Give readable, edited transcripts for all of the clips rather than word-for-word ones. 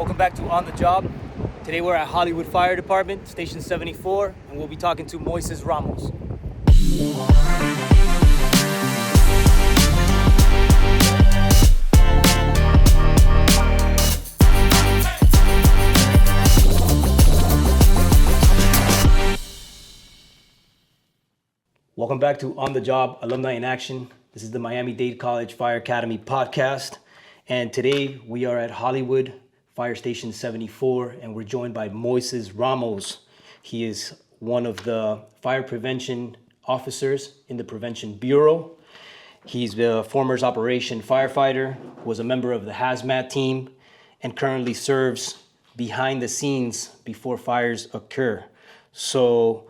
Welcome back to On the Job. Today we're at Hollywood Fire Department, Station 74, and we'll be talking to Moises Ramos. Welcome back to On the Job, Alumni in Action. This is the Miami-Dade College Fire Academy podcast. And today we are at Hollywood Fire Station 74, and we're joined by Moises Ramos. He is one of the fire prevention officers in the Prevention Bureau. He's the former operation firefighter, was a member of the HazMat team, and currently serves behind the scenes before fires occur. So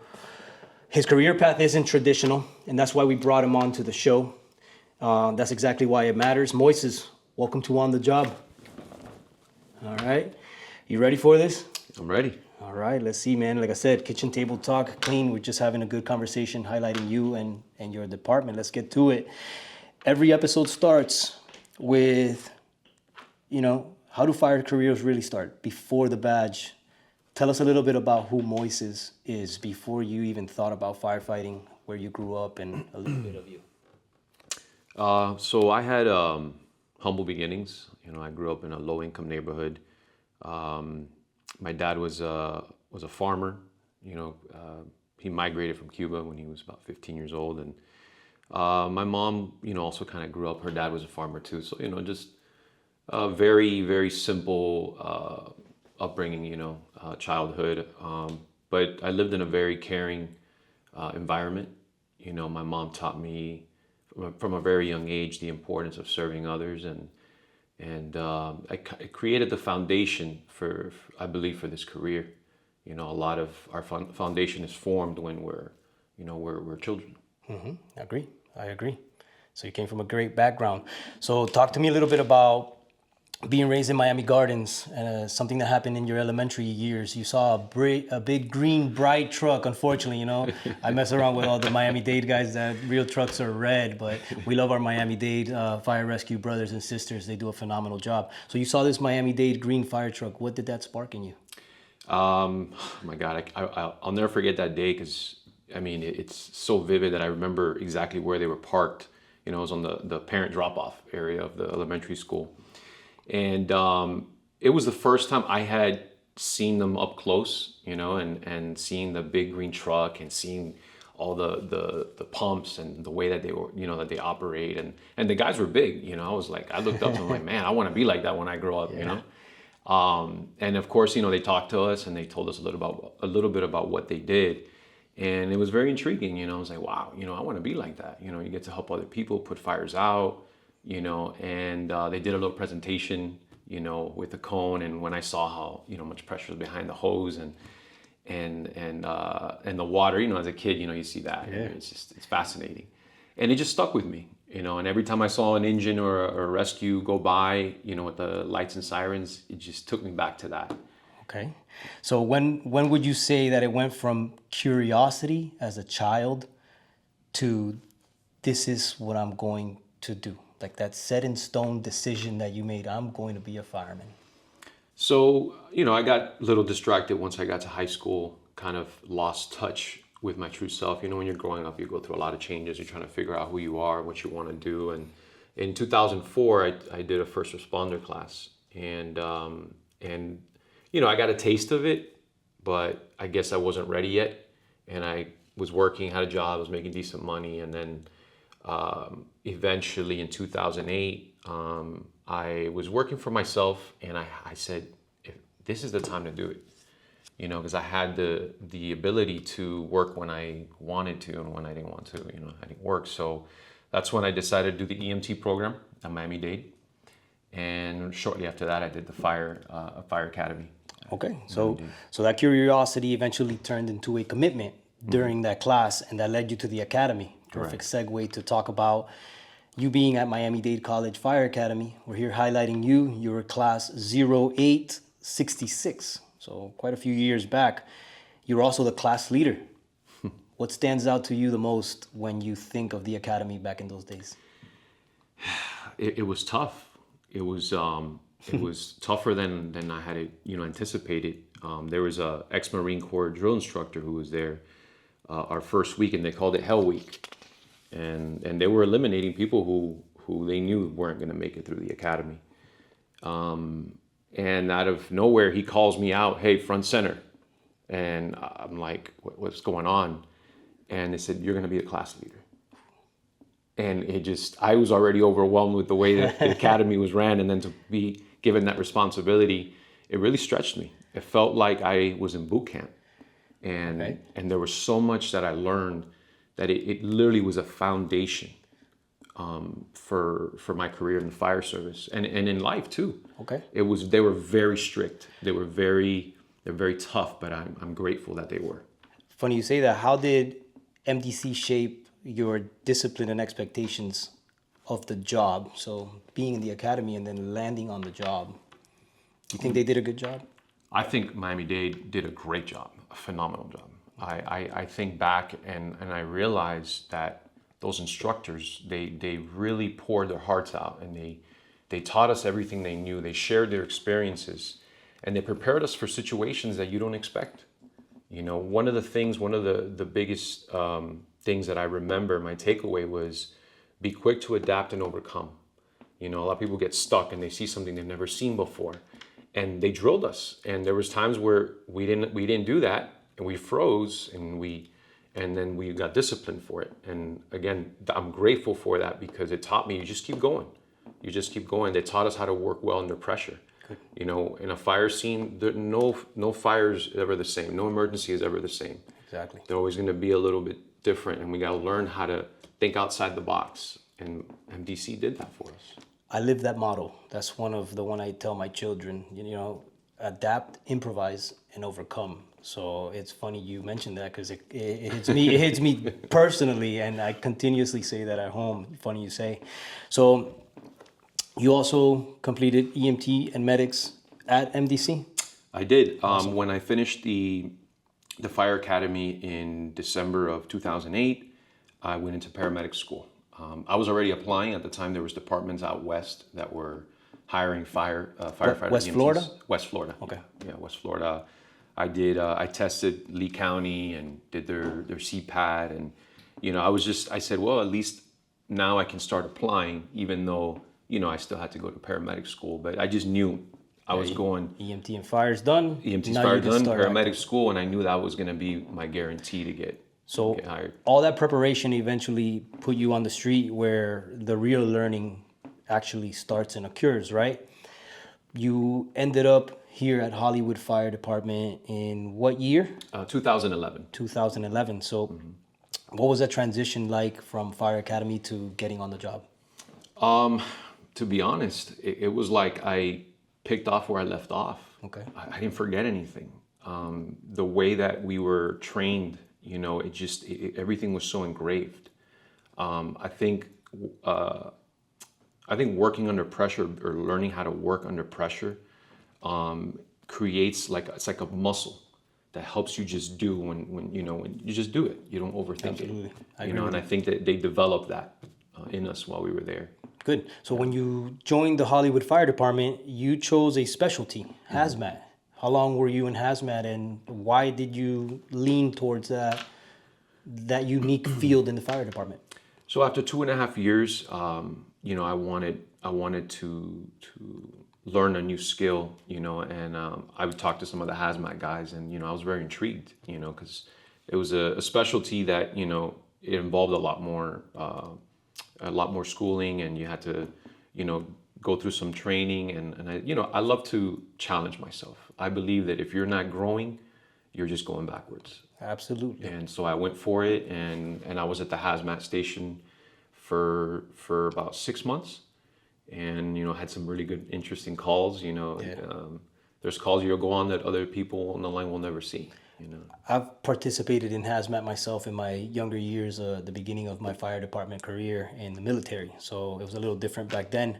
his career path isn't traditional, and that's why we brought him on to the show. That's exactly why it matters. Moises, welcome to On the Job. All right. You ready for this? I'm ready. All right. Let's see, man. Like I said, kitchen table talk, clean. We're just having a good conversation highlighting you and your department. Let's get to it. Every episode starts with, how do fire careers really start? Before the badge. Tell us a little bit about who Moises is before you even thought about firefighting, where you grew up, and a little bit of you. So I had humble beginnings. I grew up in a low-income neighborhood. My dad was a farmer. He migrated from Cuba when he was about 15 years old, and my mom, also kind of grew up. Her dad was a farmer too. So just a very, very simple upbringing. Childhood. But I lived in a very caring environment. My mom taught me from a very young age the importance of serving others, and it created the foundation for I believe for this career. A lot of our foundation is formed when we're children. Mm-hmm. I agree. So you came from a great background. So talk to me a little bit about being raised in Miami Gardens, something that happened in your elementary years. You saw a big green bright truck. Unfortunately, I mess around with all the Miami-Dade guys that real trucks are red, but we love our Miami-Dade fire rescue brothers and sisters. They do a phenomenal job. So you saw this Miami-Dade green fire truck. What did that spark in you? My God, I'll never forget that day because, it's so vivid that I remember exactly where they were parked. It was on the parent drop-off area of the elementary school. And it was the first time I had seen them up close, and seeing the big green truck and seeing all the pumps and the way that they were, that they operate. And the guys were big, I was like, I looked up to them like, man, I want to be like that when I grow up, And of course, they talked to us and they told us a little bit about what they did. And it was very intriguing, I was like, wow, I want to be like that. You get to help other people put fires out. And they did a little presentation, with the cone. And when I saw how, much pressure was behind the hose and the water, as a kid, you see that. Yeah. It's fascinating. And it just stuck with me, and every time I saw an engine or a rescue go by, with the lights and sirens, it just took me back to that. Okay. So when would you say that it went from curiosity as a child to this is what I'm going to do? Like that set in stone decision that you made, I'm going to be a fireman? So, I got a little distracted once I got to high school, kind of lost touch with my true self. When you're growing up, you go through a lot of changes. You're trying to figure out who you are, what you want to do. And in 2004, I did a first responder class. And I got a taste of it, but I guess I wasn't ready yet. And I was working, had a job, was making decent money. And then eventually in 2008, I was working for myself, and I said, this is the time to do it, because I had the ability to work when I wanted to, and when I didn't want to, I didn't work. So that's when I decided to do the EMT program at Miami-Dade. And shortly after that, I did the Fire Academy. Okay, so that curiosity eventually turned into a commitment during that class, and that led you to the academy. Perfect segue to talk about you being at Miami-Dade College Fire Academy. We're here highlighting you. You were class 0866, so quite a few years back. You're also the class leader. What stands out to you the most when you think of the academy back in those days? It was tough. It was It was tougher than I had anticipated. There was a ex-Marine Corps drill instructor who was there our first week, and they called it Hell Week, and they were eliminating people who they knew weren't going to make it through the academy. And out of nowhere, he calls me out, "Hey, front center," and I'm like, "What's going on?" And they said, "You're going to be a class leader." And I was already overwhelmed with the way that the academy was ran, and then to be given that responsibility, it really stretched me. It felt like I was in boot camp, and there was so much that I learned that it literally was a foundation for my career in the fire service and in life too. Okay. They were very strict. They're very tough, but I'm grateful that they were. Funny you say that. How did MDC shape your discipline and expectations of the job? So being in the academy and then landing on the job, do you think they did a good job? I think Miami-Dade did a great job, a phenomenal job. I think back and I realized that those instructors, they really poured their hearts out, and they taught us everything they knew. They shared their experiences, and they prepared us for situations that you don't expect. You know, one of the biggest things that I remember, my takeaway was be quick to adapt and overcome. You know, a lot of people get stuck and they see something they've never seen before, and they drilled us. And there was times where we didn't do that, and we froze, and then we got disciplined for it. And again, I'm grateful for that, because it taught me you just keep going. You just keep going. They taught us how to work well under pressure. Good. You know, in a fire scene, no fire is ever the same. No emergency is ever the same. Exactly. They're always going to be a little bit different, and we got to learn how to think outside the box. And MDC did that for us. I live that model. That's one I tell my children. You know, adapt, improvise, and overcome. So it's funny you mentioned that, because it hits me. It hits me personally, and I continuously say that at home. Funny you say. So you also completed EMT and medics at MDC? I did. Awesome. When I finished the Fire Academy in December of 2008, I went into paramedic school. I was already applying at the time. There was departments out west that were hiring firefighters. West Florida? West Florida. Okay. Yeah, West Florida. I tested Lee County and did their CPAT, and you know, I said, well, at least now I can start applying, even though, you know, I still had to go to paramedic school, but I just knew I was going. EMT and fire's done. EMT's fire done, paramedic school, and I knew that was going to be my guarantee to get hired. All that preparation eventually put you on the street where the real learning actually starts and occurs, right? You ended up here at Hollywood Fire Department in what year? 2011. 2011. So what was that transition like from Fire Academy to getting on the job? To be honest, it was like I picked off where I left off. Okay. I didn't forget anything. The way that we were trained, you know, everything was so engraved. I think working under pressure, or learning how to work under pressure, creates it's like a muscle that helps you just do when you just do it. You don't overthink Absolutely. it. And I think that they developed that in us while we were there. Good. So when you joined the Hollywood Fire Department, you chose a specialty, HazMat. How long were you in HazMat, and why did you lean towards that unique field in the fire department? So after 2.5 years, you know, I wanted to learn a new skill, you know, and I would talk to some of the HazMat guys, and, you know, I was very intrigued, you know, because it was a specialty that, you know, it involved a lot more schooling, and you had to, you know, go through some training, and I, you know, I love to challenge myself. I believe that if you're not growing, you're just going backwards. Absolutely. And so I went for it, and I was at the HazMat station for about 6 months, and, you know, had some really good, interesting calls, you know. Yeah. There's calls you'll go on that other people on the line will never see. You know. I've participated in HazMat myself in my younger years, the beginning of my fire department career in the military. So it was a little different back then.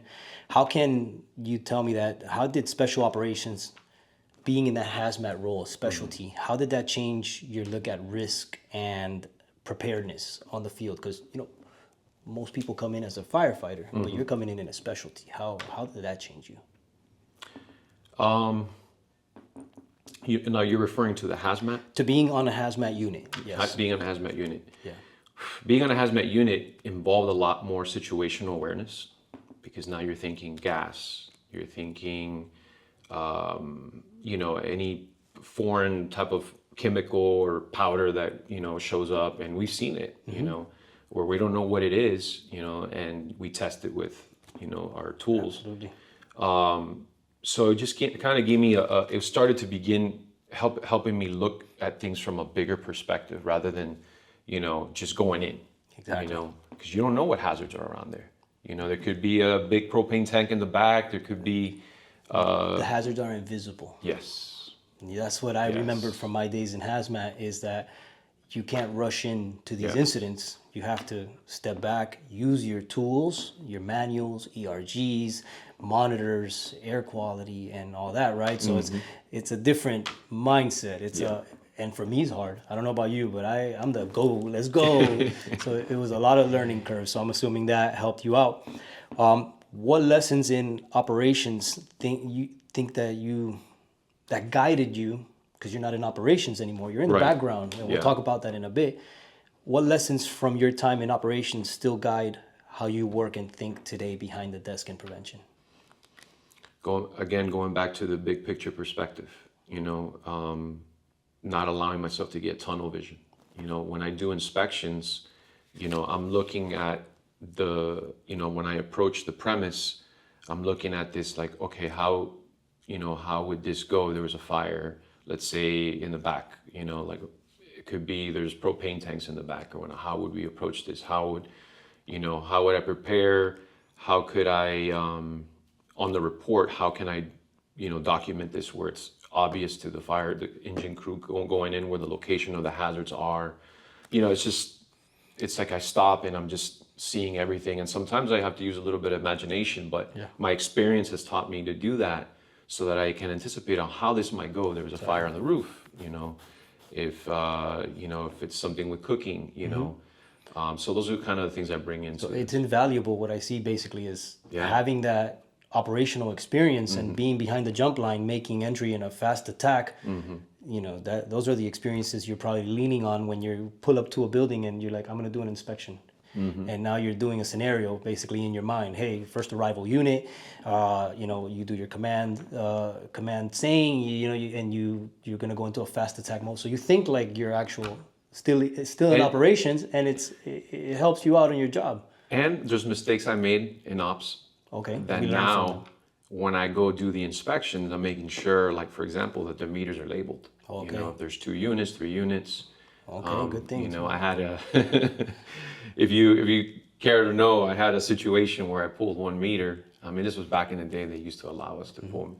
How can you tell me that? How did special operations, being in that HazMat role, specialty, how did that change your look at risk and preparedness on the field? Because, you know, most people come in as a firefighter, but you're coming in a specialty. How did that change you? Now you're referring to the HazMat? To being on a hazmat unit, yes. Being on a HazMat unit. Yeah. Being on a HazMat unit involved a lot more situational awareness because now you're thinking gas, you're thinking, any foreign type of chemical or powder that, shows up, and we've seen it, where we don't know what it is, and we test it with, our tools. Absolutely. So it just kind of gave me it started to begin helping me look at things from a bigger perspective rather than, just going in. Exactly. Because you don't know what hazards are around there. There could be a big propane tank in the back. There could be. The hazards are invisible. Yes. That's what I remembered from my days in hazmat, is that you can't rush into these incidents. You have to step back, use your tools, your manuals, ERGs, monitors, air quality, and all that, right? So it's a different mindset. And for me, it's hard. I don't know about you, but I'm the let's go. So it was a lot of learning curve. So I'm assuming that helped you out. What lessons in operations think that guided you? Because you're not in operations anymore. You're in the background, and we'll talk about that in a bit. What lessons from your time in operations still guide how you work and think today behind the desk in prevention? Going back to the big picture perspective, not allowing myself to get tunnel vision. When I do inspections, I'm looking at when I approach the premise, I'm looking at this like, okay, how would this go? There was a fire, let's say in the back, like it could be there's propane tanks in the back, or how would we approach this? How would I prepare? How could I, on the report, how can I, document this where it's obvious to the engine crew going in where the location of the hazards are. It's like I stop and I'm just seeing everything. And sometimes I have to use a little bit of imagination, but my experience has taught me to do that so that I can anticipate on how this might go. There was a fire on the roof, if it's something with cooking, so those are kind of the things I bring into it. It's invaluable. What I see basically is having that operational experience and being behind the jump line, making entry in a fast attack. Those are the experiences you're probably leaning on when you pull up to a building and you're like, I'm going to do an inspection. And now you're doing a scenario basically in your mind. Hey, first arrival unit, you do your command saying, you're going to go into a fast attack mode. So you think like you're still in operations, and it helps you out in your job. And there's mistakes I made in ops. Okay. That now, when I go do the inspections, I'm making sure, like for example, that the meters are labeled. Okay. If there's 2 units, 3 units. Okay, good thing. I had if you care to know, I had a situation where I pulled 1 meter. I mean, this was back in the day they used to allow us to pull,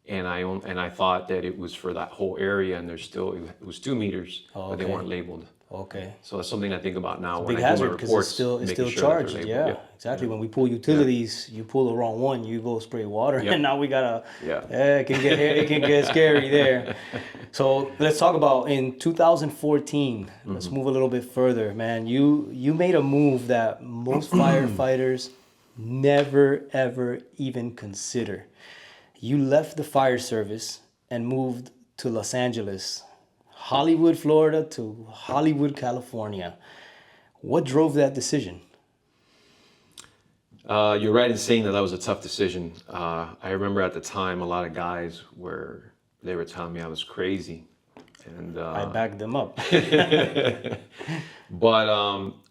and I thought that it was for that whole area, and it was 2 meters, but they weren't labeled. Okay. So that's something I think about now when big I do hazard my because reports. it's still charged. Yeah, exactly. When we pull utilities, you pull the wrong one, you go spray water, and now we gotta. It can get scary there. So let's talk about in 2014. Let's move a little bit further, man. You made a move that most firefighters never ever even consider. You left the fire service and moved to Los Angeles, Hollywood, Florida to Hollywood, California. What drove that decision? You're right in saying that was a tough decision. I remember at the time a lot of guys were telling me I was crazy, and I backed them up. But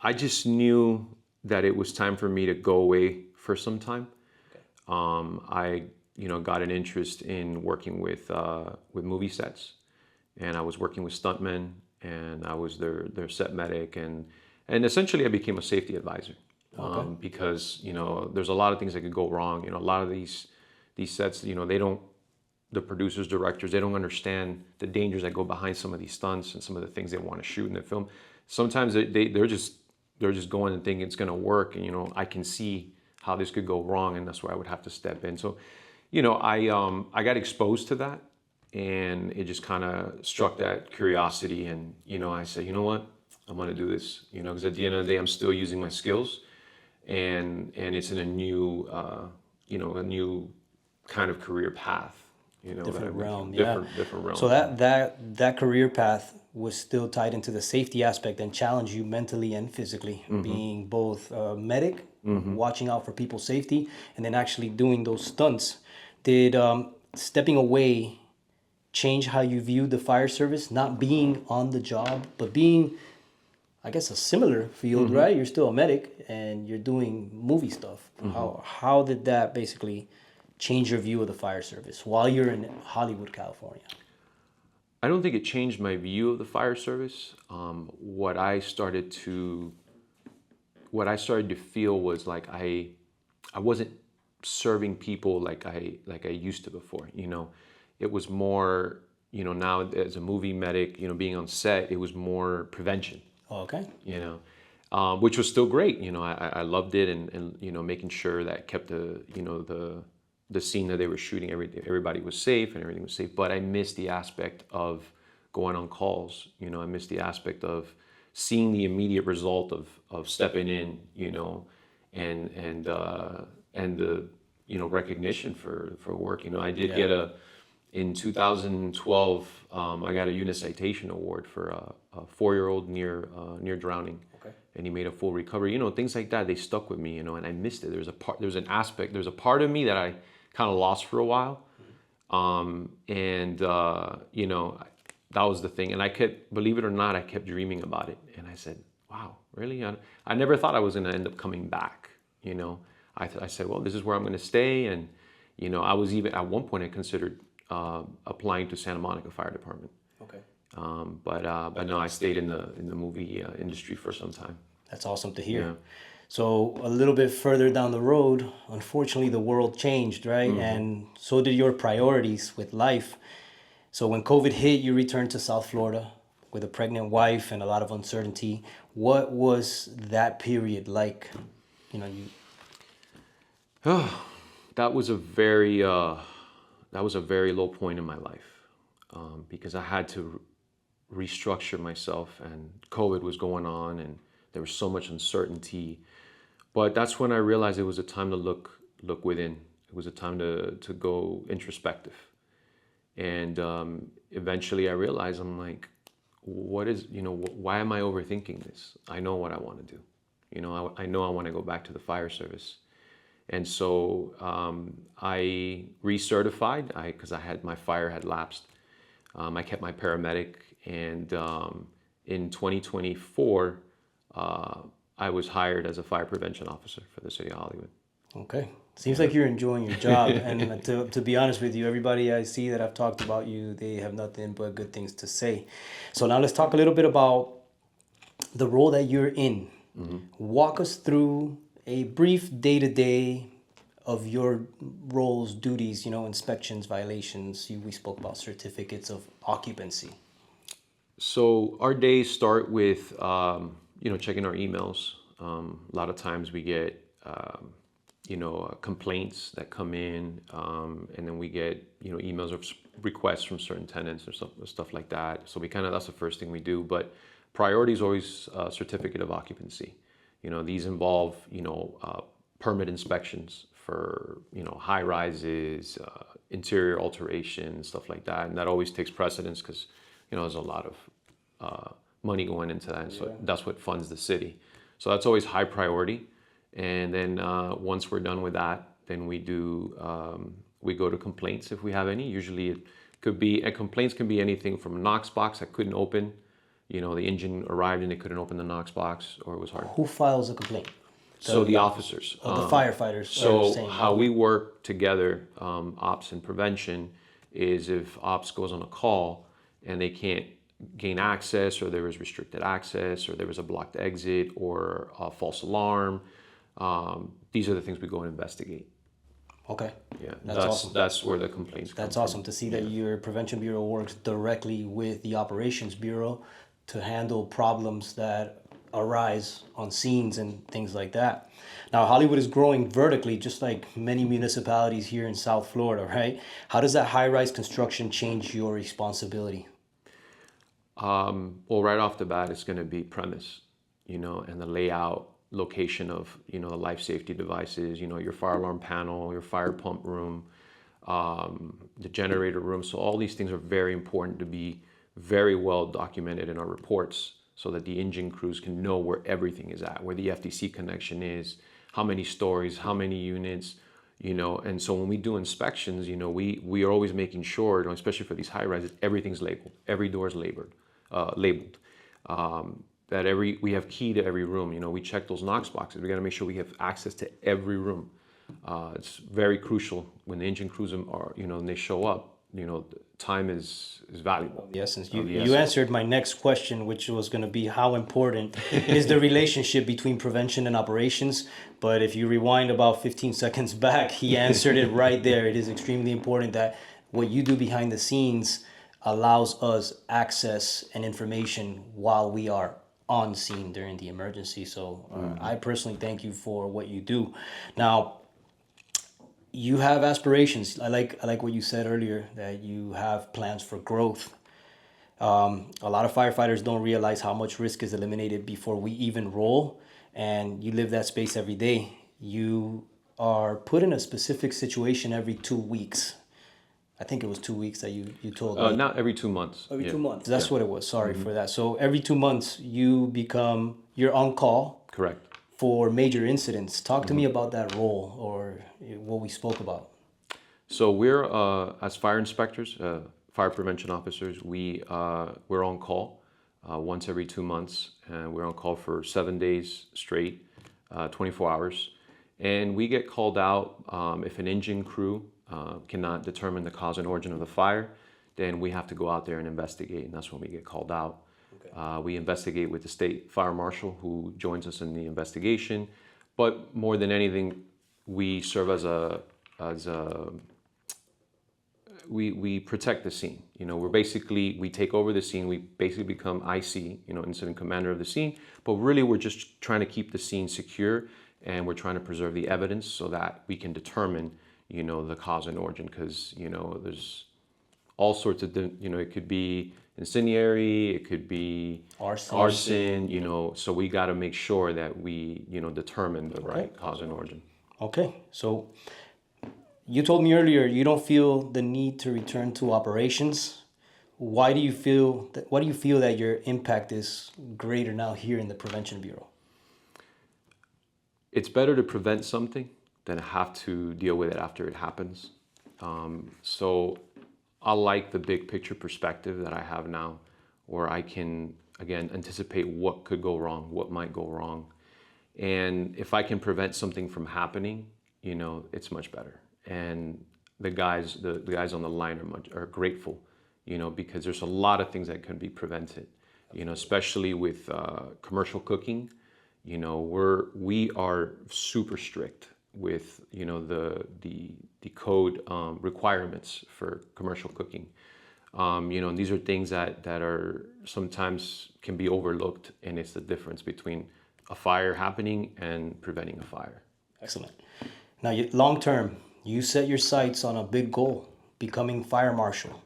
I just knew that it was time for me to go away for some time. I got an interest in working with movie sets. And I was working with stuntmen, and I was their set medic, and essentially I became a safety advisor. Because there's a lot of things that could go wrong. A lot of these sets, the producers, directors, they don't understand the dangers that go behind some of these stunts and some of the things they want to shoot in the film. Sometimes they're just going and thinking it's going to work, and I can see how this could go wrong, and that's where I would have to step in. So, I got exposed to that. And it just kind of struck that curiosity, and I said, you know what, I'm gonna do this, because at the end of the day, I'm still using my skills, and it's in a new, a new kind of career path. you know, Different that I mentioned. realm, Different realm. So that career path was still tied into the safety aspect and challenged you mentally and physically, being both a medic, watching out for people's safety, and then actually doing those stunts. Did stepping away change how you viewed the fire service, not being on the job, but being, I guess, a similar field, right? You're still a medic and you're doing movie stuff. How did that basically change your view of the fire service while you're in Hollywood, California? I don't think it changed my view of the fire service. What I started to feel was like I wasn't serving people like I used to before. You know, it was more, you know, now as a movie medic, you know, being on set, it was more prevention. Okay. You know, which was still great. You know, I loved it, and you know, making sure that kept the scene that they were shooting, everybody was safe and everything was safe. But I missed the aspect of going on calls. You know, I missed the aspect of seeing the immediate result of stepping in. You know, and the, you know, recognition for work. You know, I did get in 2012. I got a unit citation award for a 4-year-old near drowning. Okay. And he made a full recovery. You know, things like that, they stuck with me, you know, and I missed it. There's a part of me that I kind of lost for a while. You know, that was the thing. And I kept, believe it or not, I kept dreaming about it. And I said, wow, really? I never thought I was going to end up coming back. You know, I said, well, this is where I'm going to stay. And, you know, I was even, at one point I considered applying to Santa Monica Fire Department. Okay. But no, I stayed in the movie industry for some time. That's awesome to hear. Yeah. So a little bit further down the road, unfortunately, the world changed, right? And so did your priorities with life. So when COVID hit, you returned to South Florida with a pregnant wife and a lot of uncertainty. What was that period like? You know, That was a very low point in my life, because I had to restructure myself, and COVID was going on, and there was so much uncertainty. But that's when I realized it was a time to look within. It was a time to go introspective. And eventually I realized, I'm like, why am I overthinking this? I know what I want to do. You know, I know I want to go back to the fire service. And so I recertified, because my fire had lapsed. I kept my paramedic, and in 2024, I was hired as a fire prevention officer for the city of Hollywood. okay. Seems like you're enjoying your job. And to be honest with you, everybody I see that I've talked about you, they have nothing but good things to say. So now let's talk a little bit about the role that you're in. Walk us through a brief day-to-day of your roles, duties, you know, inspections, violations. We spoke about certificates of occupancy. So our days start with, checking our emails. A lot of times we get, complaints that come in, and then we get, emails of requests from certain tenants or stuff like that. So that's the first thing we do. But priority is always certificate of occupancy. These involve, permit inspections for, high rises, interior alterations, stuff like that. And that always takes precedence because, there's a lot of money going into that. And so that's what funds the city. So that's always high priority. And then once we're done with that, then we go to complaints if we have any. Usually it could be, complaints can be anything from a Knox box that couldn't open. The engine arrived and they couldn't open the Knox box, or it was hard. Who files a complaint? So the officers. The firefighters. So how we work together, ops and prevention, is if ops goes on a call and they can't gain access, or there was restricted access, or there was a blocked exit, or a false alarm, these are the things we go and investigate. Okay. Yeah, That's awesome. That's where the complaints come That's from. awesome to see that your prevention bureau works directly with the operations bureau to handle problems that arise on scenes and things like that. Now, Hollywood is growing vertically, just like many municipalities here in South Florida, right? How does that high-rise construction change your responsibility? Well, right off the bat, it's going to be premise, and the layout, location of, the life safety devices, your fire alarm panel, your fire pump room, the generator room. So all these things are very important to be very well documented in our reports so that the engine crews can know where everything is at, where the FTC connection is, how many stories, how many units, and so when we do inspections, we are always making sure, especially for these high rises, everything's labeled, every door is labeled. That we have key to every room. We check those Knox boxes. We got to make sure we have access to every room. It's very crucial when the engine crews are, and they show up. Time is valuable. Yes, you answered my next question, which was going to be how important is the relationship between prevention and operations. But if you rewind about 15 seconds back, he answered it right there. It is extremely important that what you do behind the scenes allows us access and information while we are on scene during the emergency. So I personally thank you for what you do. Now, you have aspirations. I like what you said earlier, that you have plans for growth. A lot of firefighters don't realize how much risk is eliminated before we even roll, and you live that space every day. You are put in a specific situation every 2 weeks. I think it was 2 weeks that you told me. Not every 2 months. Every 2 months. That's what it was. Sorry for that. So every 2 months you're on call. Correct. For major incidents. Talk to me about that role or what we spoke about. So we're as fire inspectors, fire prevention officers, we're on call once every 2 months, and we're on call for 7 days straight, 24 hours, and we get called out if an engine crew cannot determine the cause and origin of the fire. Then we have to go out there and investigate, and that's when we get called out. We investigate with the state fire marshal, who joins us in the investigation. But more than anything, we serve we protect the scene. We take over the scene. We basically become IC, incident commander of the scene. But really, we're just trying to keep the scene secure, and we're trying to preserve the evidence so that we can determine, the cause and origin. Because there's all sorts of, it could be incendiary, it could be arson, so we got to make sure that we, determine the right cause and origin. Okay, so you told me earlier you don't feel the need to return to operations. Why do you feel that your impact is greater now here in the Prevention Bureau? It's better to prevent something than have to deal with it after it happens. So I like the big picture perspective that I have now, where I can, again, anticipate what could go wrong, what might go wrong. And if I can prevent something from happening, it's much better. And the guys on the line are grateful, because there's a lot of things that can be prevented, especially with commercial cooking. We are super strict with the code requirements for commercial cooking. And these are things that are sometimes can be overlooked, and it's the difference between a fire happening and preventing a fire. Excellent. Now, long term, you set your sights on a big goal, becoming fire marshal.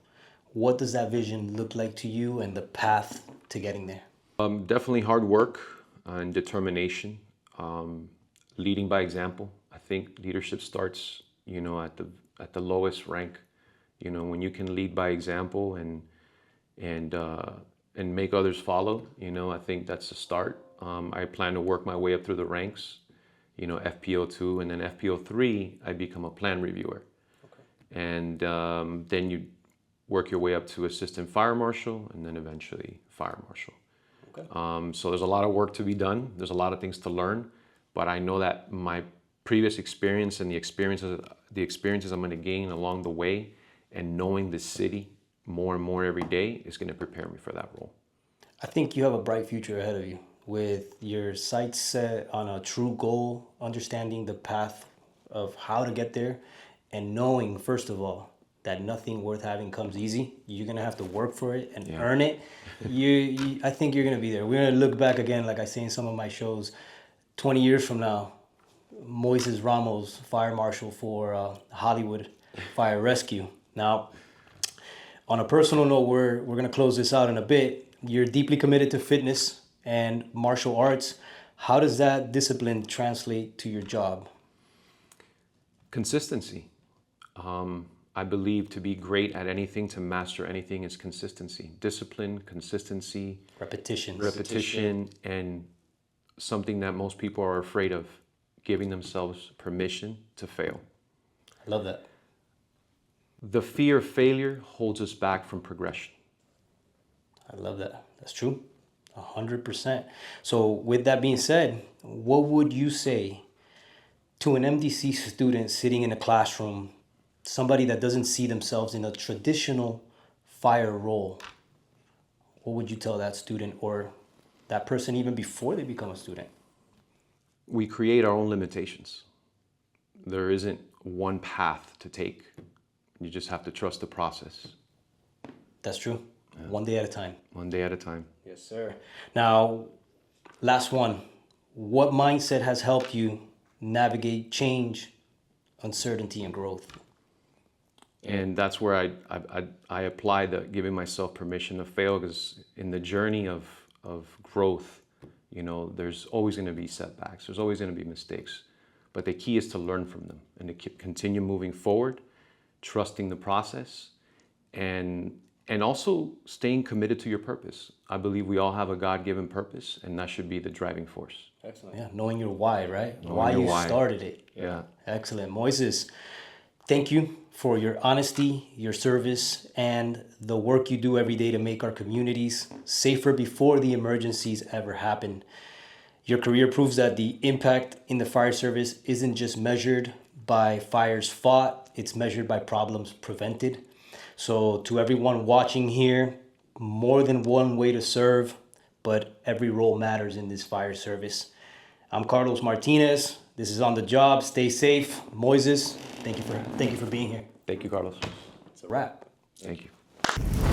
What does that vision look like to you and the path to getting there? Definitely hard work and determination, leading by example. I think leadership starts, at the lowest rank. When you can lead by example and make others follow. I think that's the start. I plan to work my way up through the ranks. FPO 2 and then FPO 3. I become a plan reviewer, and then you work your way up to assistant fire marshal, and then eventually fire marshal. So there's a lot of work to be done. There's a lot of things to learn, but I know that my previous experience and the experiences I'm going to gain along the way, and knowing the city more and more every day, is going to prepare me for that role. I think you have a bright future ahead of you with your sights set on a true goal, understanding the path of how to get there, and knowing, first of all, that nothing worth having comes easy. You're going to have to work for it and earn it. I think you're going to be there. We're going to look back again, like I say in some of my shows, 20 years from now, Moises Ramos, fire marshal for Hollywood Fire Rescue. Now, on a personal note, we're going to close this out in a bit. You're deeply committed to fitness and martial arts. How does that discipline translate to your job? Consistency. I believe to be great at anything, to master anything, is consistency. Discipline, consistency, repetition, and something that most people are afraid of, giving themselves permission to fail. I love that. The fear of failure holds us back from progression. I love that. That's true. 100%. So with that being said, what would you say to an MDC student sitting in a classroom, somebody that doesn't see themselves in a traditional fire role? What would you tell that student or that person even before they become a student? We create our own limitations. There isn't one path to take. You just have to trust the process. That's true. Yeah. One day at a time. One day at a time. Yes, sir. Now, last one. What mindset has helped you navigate change, uncertainty, and growth? And that's where I apply the giving myself permission to fail, because in the journey of growth, you know, there's always going to be setbacks. There's always going to be mistakes. But the key is to learn from them and to continue moving forward, trusting the process, and also staying committed to your purpose. I believe we all have a God-given purpose, and that should be the driving force. Excellent. Yeah, knowing your why, right? Knowing your why. Started it. Yeah. Excellent. Moises, thank you for your honesty, your service, and the work you do every day to make our communities safer before the emergencies ever happen. Your career proves that the impact in the fire service isn't just measured by fires fought, it's measured by problems prevented. So to everyone watching here, more than one way to serve, but every role matters in this fire service. I'm Carlos Martinez. This is On the Job. Stay safe. Moises, thank you for being here. Thank you, Carlos. It's a wrap. Thank you.